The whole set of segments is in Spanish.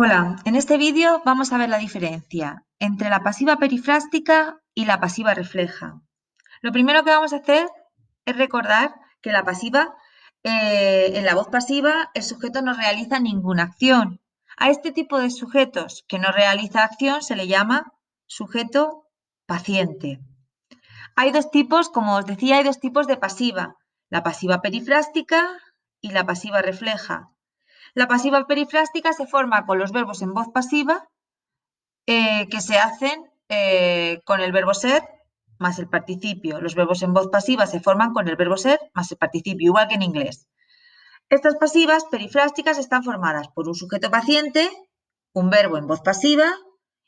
Hola, en este vídeo vamos a ver la diferencia entre la pasiva perifrástica y la pasiva refleja. Lo primero que vamos a hacer es recordar que la pasiva, en la voz pasiva, el sujeto no realiza ninguna acción. A este tipo de sujetos que no realiza acción se le llama sujeto paciente. Hay dos tipos, como os decía, hay dos tipos de pasiva, la pasiva perifrástica y la pasiva refleja. La pasiva perifrástica se forma con los verbos en voz pasiva que se hacen con el verbo ser más el participio. Los verbos en voz pasiva se forman con el verbo ser más el participio, igual que en inglés. Estas pasivas perifrásticas están formadas por un sujeto paciente, un verbo en voz pasiva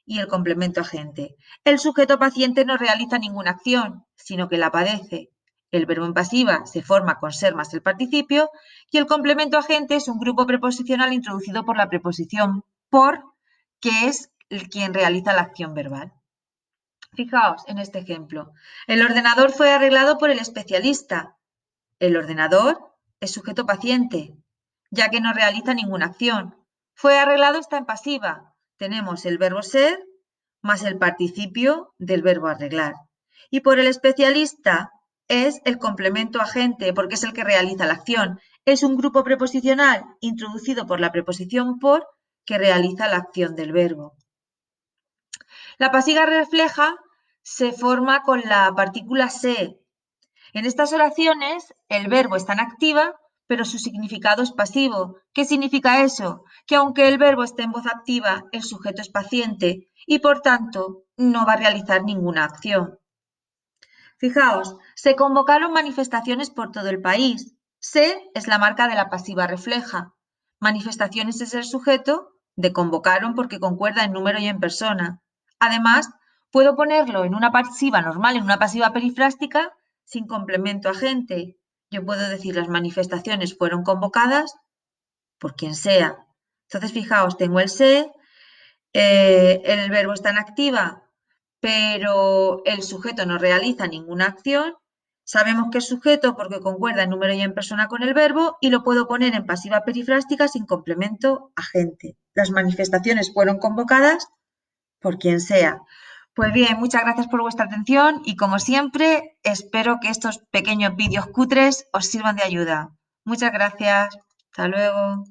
y el complemento agente. El sujeto paciente no realiza ninguna acción, sino que la padece. El verbo en pasiva se forma con ser más el participio y el complemento agente es un grupo preposicional introducido por la preposición por, que es quien realiza la acción verbal. Fijaos en este ejemplo. El ordenador fue arreglado por el especialista. El ordenador es sujeto paciente, ya que no realiza ninguna acción. Fue arreglado está en pasiva. Tenemos el verbo ser más el participio del verbo arreglar. Y por el especialista es el complemento agente, porque es el que realiza la acción. Es un grupo preposicional introducido por la preposición por que realiza la acción del verbo. La pasiva refleja se forma con la partícula se. En estas oraciones el verbo está en activa, pero su significado es pasivo. ¿Qué significa eso? Que aunque el verbo esté en voz activa, el sujeto es paciente y por tanto no va a realizar ninguna acción. Fijaos, se convocaron manifestaciones por todo el país. Se es la marca de la pasiva refleja. Manifestaciones es el sujeto de convocaron porque concuerda en número y en persona. Además, puedo ponerlo en una pasiva normal, en una pasiva perifrástica, sin complemento agente. Yo puedo decir las manifestaciones fueron convocadas por quien sea. Entonces, fijaos, tengo el se, el verbo está en activa, pero el sujeto no realiza ninguna acción. Sabemos que es sujeto porque concuerda en número y en persona con el verbo y lo puedo poner en pasiva perifrástica sin complemento agente. Las manifestaciones fueron convocadas por quien sea. Pues bien, muchas gracias por vuestra atención y como siempre espero que estos pequeños vídeos cutres os sirvan de ayuda. Muchas gracias. Hasta luego.